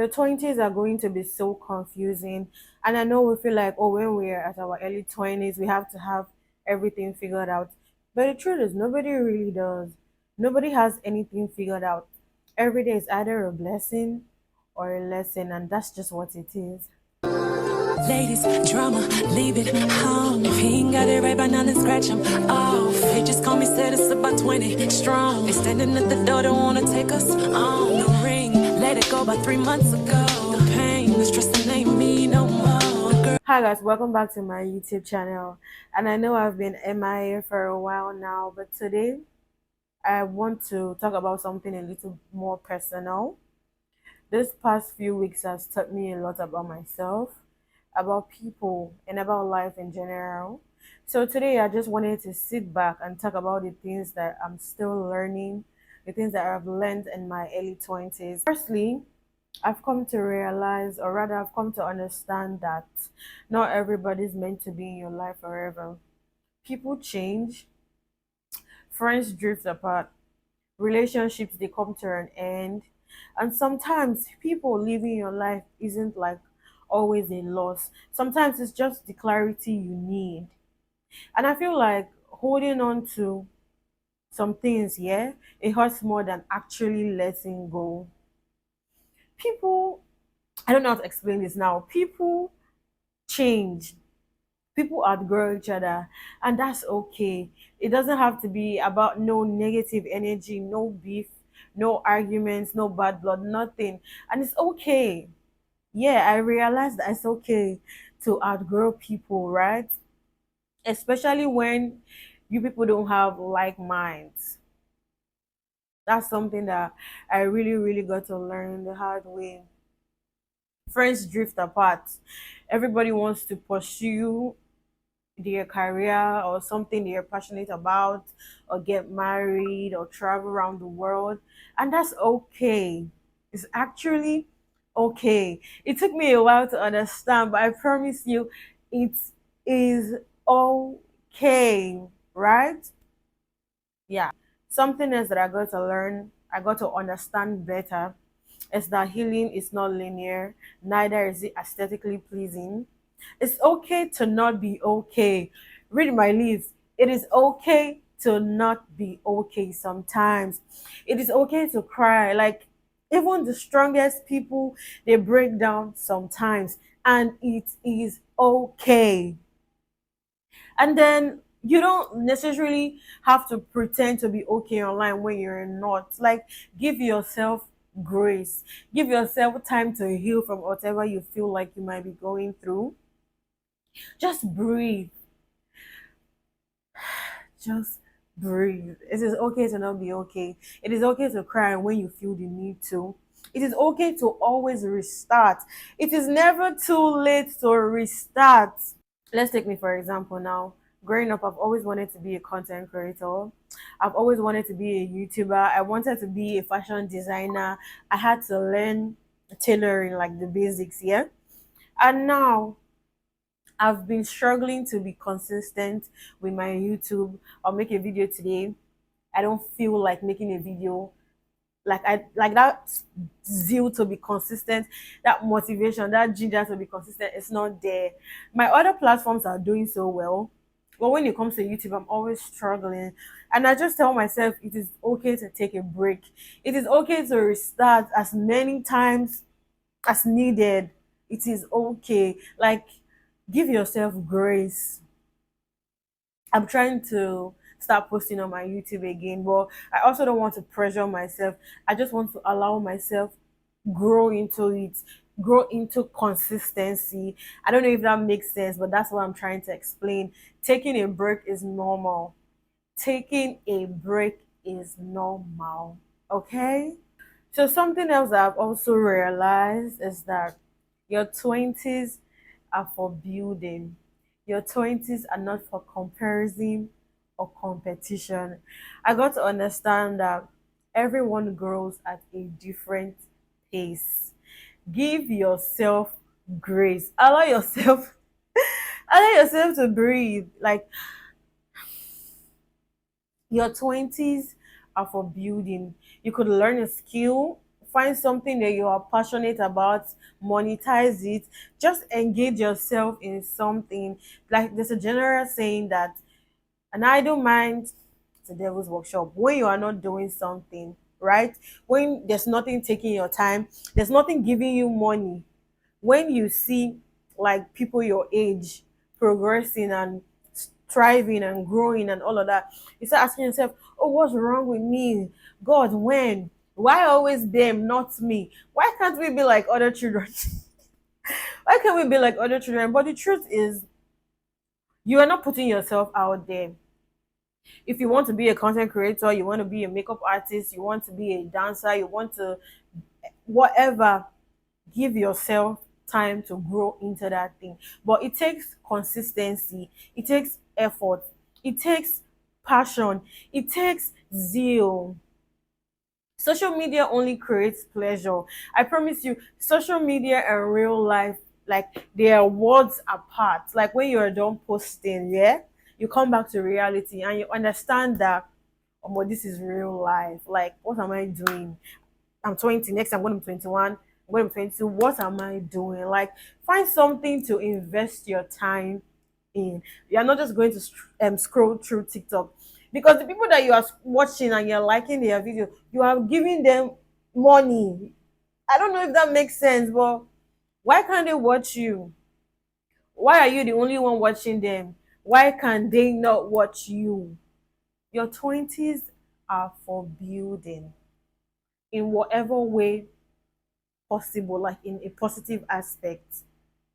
Your 20s are going to be so confusing. And I know we feel like, oh, when we're at our early 20s, we have to have everything figured out. But the truth is, nobody really does. Nobody has anything figured out. Every day is either a blessing or a lesson, and that's just what it is. Ladies, drama, leave it home. If he ain't got it right by now, then scratch him off. He just called me, said it's about 20 strong. They standing at the door, don't wanna take us on the ring. Let it go about 3 months ago. The pain, the stress, that ain't me no more. Girl. Hi guys, welcome back to my YouTube channel. And I know I've been MIA for a while now, but today I want to talk about something a little more personal. This past few weeks has taught me a lot about myself, about people, and about life in general. So today I just wanted to sit back and talk about the things that I'm still learning, the things that I've learned in my early 20s. Firstly, I've come to realize, or rather, I've come to understand that not everybody's meant to be in your life forever. People change, friends drift apart, relationships they come to an end, and sometimes people living your life isn't like always a loss. Sometimes it's just the clarity you need. And I feel like holding on to some things, yeah, it hurts more than actually letting go. People, I don't know how to explain this now. People change, people outgrow each other, and that's okay. It doesn't have to be about no negative energy, no beef, no arguments, no bad blood, nothing. And it's okay. Yeah, I realized that it's okay to outgrow people, right? Especially when you people don't have like minds. That's something that I really got to learn the hard way. Friends drift apart. Everybody wants to pursue their career or something they're passionate about, or get married or travel around the world, and that's okay. It's actually okay. It took me a while to understand, but I promise you it is okay, right? Yeah. Something else that I got to learn, I got to understand better, is that healing is not linear, neither is it aesthetically pleasing. It's okay to not be okay. Read my lips. It is okay to not be okay sometimes. It is okay to cry. Like, even the strongest people, they break down sometimes, and it is okay. And then you don't necessarily have to pretend to be okay online when you're not. Like, give yourself grace, give yourself time to heal from whatever you feel like you might be going through. Just breathe. Just breathe. It is okay to not be okay. It is okay to cry when you feel the need to. It is okay to always restart. It is never too late to restart. Let's take me for example now. Growing up, I've always wanted to be a content creator. I've always wanted to be a YouTuber. I wanted to be a fashion designer. I had to learn tailoring, like the basics, yeah. And now I've been struggling to be consistent with my YouTube. I'll make a video today. I don't feel like making a video. Like, I like that zeal to be consistent, that motivation, that ginger to be consistent. It's not there. My other platforms are doing so well, but when it comes to YouTube, I'm always struggling. And I just tell myself it is okay to take a break. It is okay to restart as many times as needed. It is okay. Like, give yourself grace. I'm trying to start posting on my YouTube again, but I also don't want to pressure myself. I just want to allow myself grow into it, grow into consistency. I don't know if that makes sense, but that's what I'm trying to explain. Taking a break is normal. Taking a break is normal. Okay? So something else that I've also realized is that your 20s are for building. Your 20s are not for comparison or competition. I got to understand that everyone grows at a different pace. Give yourself grace. Allow yourself allow yourself to breathe. Like, your 20s are for building. You could learn a skill find something that you are passionate about, monetize it, just engage yourself in something. Like there's a general saying that an idle mind is a devil's workshop. When you are not doing something, right? When there's nothing taking your time, there's nothing giving you money. When you see like people your age progressing and thriving and growing and all of that, you start asking yourself, oh, what's wrong with me? God, when? Why always them, not me? Why can't we be like other children? Why can't we be like other children? But the truth is, you are not putting yourself out there. If you want to be a content creator, you want to be a makeup artist, you want to be a dancer, you want to whatever, give yourself time to grow into that thing. But it takes consistency, it takes effort, it takes passion, it takes zeal. Social media only creates pleasure. I promise you, social media and real life, like, they are worlds apart. Like when you're done posting, yeah, you come back to reality and you understand that, oh, but this is real life. Like, what am I doing? I'm 20, next I'm going to be 21, I'm going to be 22. What am I doing? Like, find something to invest your time in. You're not just going to scroll through TikTok, because the people that you are watching and you're liking their video, you are giving them money. I don't know if that makes sense, but why can't they watch you? Why are you the only one watching them? Why can they not watch you? Your 20s are for building in whatever way possible, like in a positive aspect.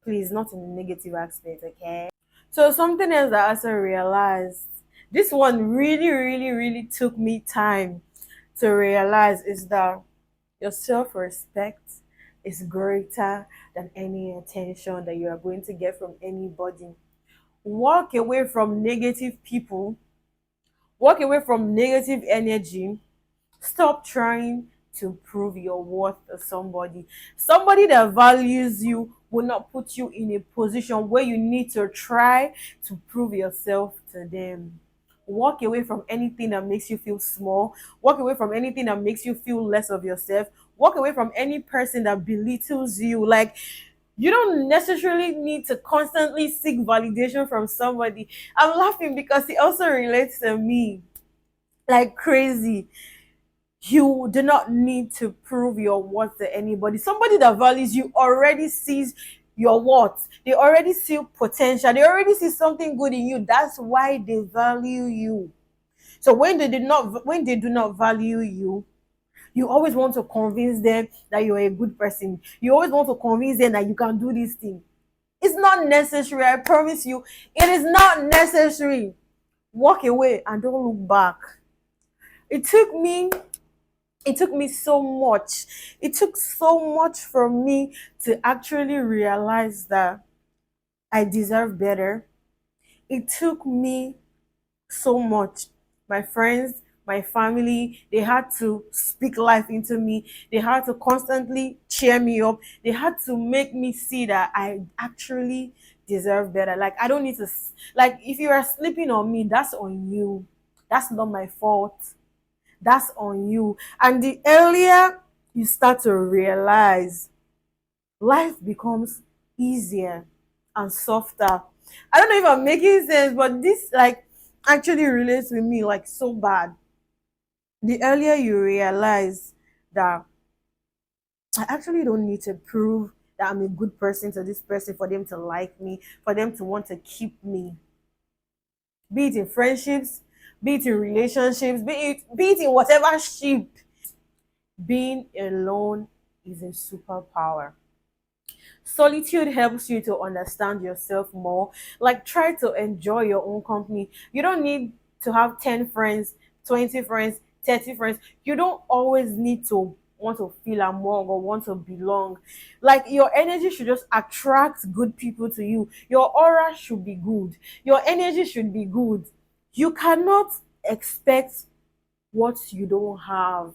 Please, not in a negative aspect, okay? So something else that I also realized, this one really, really, really took me time to realize, is that your self-respect is greater than any attention that you are going to get from anybody. Walk away from negative people, walk away from negative energy. Stop trying to prove your worth to somebody. Somebody that values you will not put you in a position where you need to try to prove yourself to them. Walk away from anything that makes you feel small. Walk away from anything that makes you feel less of yourself. Walk away from any person that belittles you. Like, you don't necessarily need to constantly seek validation from somebody. I'm laughing because it also relates to me like crazy. You do not need to prove your worth to anybody. Somebody that values you already sees your worth. They already see potential. They already see something good in you. That's why they value you. So when they do not value you, you always want to convince them that you're a good person. You always want to convince them that you can do this thing. It's not necessary. I promise you, it is not necessary. Walk away and don't look back. It took me it took me so much. It took so much for me to actually realize that I deserve better. It took me so much. My friends, my family, they had to speak life into me. They had to constantly cheer me up. They had to make me see that I actually deserve better. Like, I don't need to, like, if you are sleeping on me, that's on you. That's not my fault. That's on you. And the earlier you start to realize, life becomes easier and softer. I don't know if I'm making sense, but this like actually relates with me like so bad. The earlier you realize that I actually don't need to prove that I'm a good person to this person for them to like me, for them to want to keep me. Be it in friendships, be it in relationships, be it in whatever shape. Being alone is a superpower. Solitude helps you to understand yourself more. Like, try to enjoy your own company. You don't need to have 10 friends, 20 friends, 30 friends. You don't always need to want to feel among or want to belong. Like, your energy should just attract good people to you. Your aura should be good. Your energy should be good. You cannot expect what you don't have.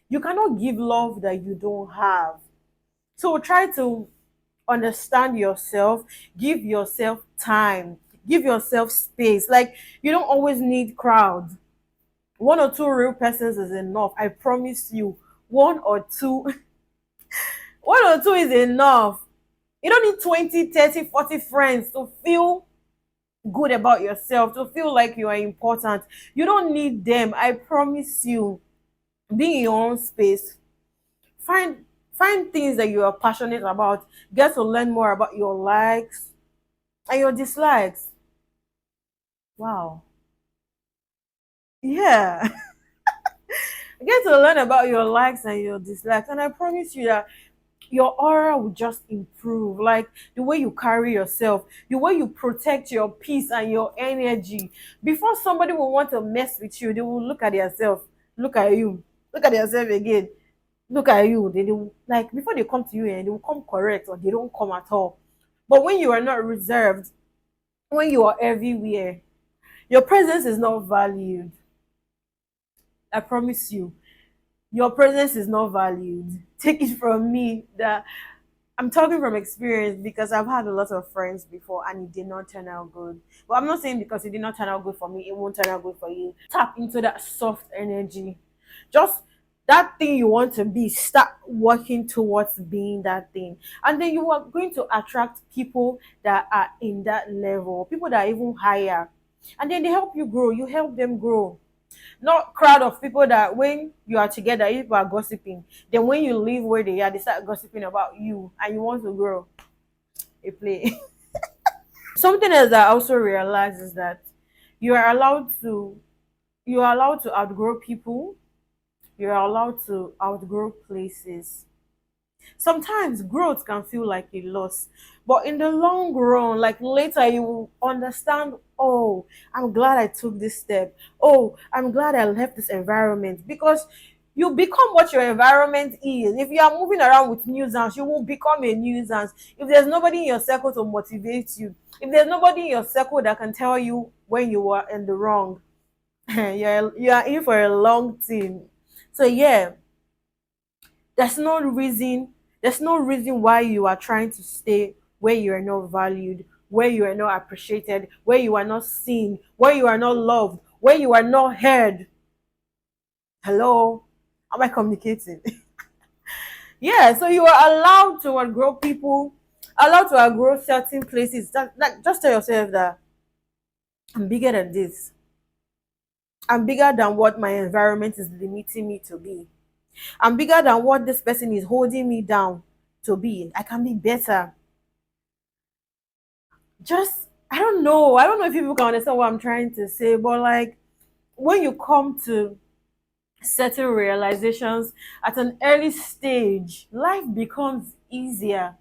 You cannot give love that you don't have. So try to understand yourself, give yourself time, give yourself space. Like, you don't always need crowd. One or two real persons is enough. I promise you. one or two. One or two is enough. You don't need 20, 30, 40 friends to feel good about yourself, to feel like you are important. You don't need them. I promise you. Be in your own space. Find things that you are passionate about. Get to learn more about your likes and your dislikes. Wow. Yeah. Get to learn about your likes and your dislikes. And I promise you that your aura will just improve. Like the way you carry yourself, the way you protect your peace and your energy. Before somebody will want to mess with you, they will look at themselves, look at you, look at themselves again, look at you. They will, like before they come to you and they will come correct or they don't come at all. But when you are not reserved, when you are everywhere, your presence is not valued. I promise you, your presence is not valued. Take it from me that I'm talking from experience because I've had a lot of friends before and it did not turn out good. But I'm not saying because it did not turn out good for me, it won't turn out good for you. Tap into that soft energy. Just that thing you want to be, start working towards being that thing. And then you are going to attract people that are in that level, people that are even higher. And then they help you grow, you help them grow. Not crowd of people that when you are together, you people are gossiping. Then when you leave where they are, they start gossiping about you and you want to grow. A play. Something else that I also realized is that you are allowed to you are allowed to outgrow people, you are allowed to outgrow places. Sometimes growth can feel like a loss, but in the long run, like later, you will understand. Oh, I'm glad I took this step. Oh, I'm glad I left this environment because you become what your environment is. If you are moving around with nuisance, you will become a nuisance. If there's nobody in your circle to motivate you, if there's nobody in your circle that can tell you when you are in the wrong, you are in for a long thing. So yeah, there's no reason there's no reason why you are trying to stay where you are not valued, where you are not appreciated, where you are not seen, where you are not loved, where you are not heard. Hello, am I communicating? Yeah, so you are allowed to outgrow people, allowed to outgrow certain places. That just tell yourself that I'm bigger than this. I'm bigger than what my environment is limiting me to be. I'm bigger than what this person is holding me down to be. I can be better. Just I don't know if people can understand what I'm trying to say, but like when you come to certain realizations at an early stage, life becomes easier.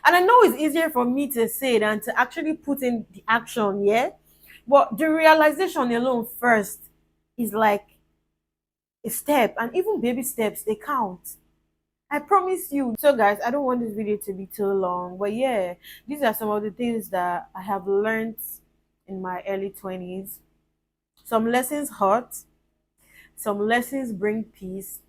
And I know it's easier for me to say than to actually put in the action, yeah? But the realization alone first is like a step, and even baby steps, they count. I promise you. So, guys, I don't want this video to be too long, but yeah, these are some of the things that I have learned in my early 20s. Some lessons hurt, some lessons bring peace,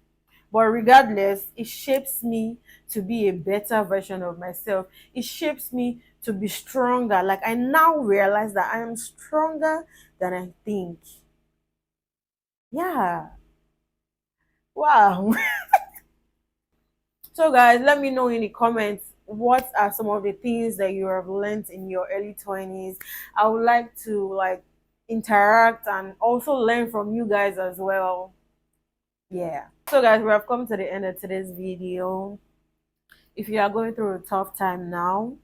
but regardless, it shapes me to be a better version of myself. It shapes me to be stronger. Like, I now realize that I am stronger than I think. Yeah. Wow. So, guys, let me know in the comments what are some of the things that you have learned in your early 20s. I would like to like interact and also learn from you guys as well. Yeah. So, guys, we have come to the end of today's video. If you are going through a tough time now,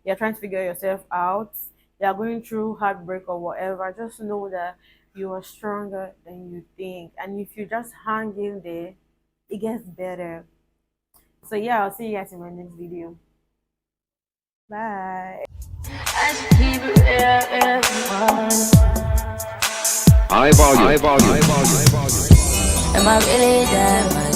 you're trying to figure yourself out, you're going through heartbreak or whatever, just know that you are stronger than you think. And if you just hang in there, it gets better. So yeah, I'll see you guys in my next video. Bye. High volume. High volume. High volume. Am I really that?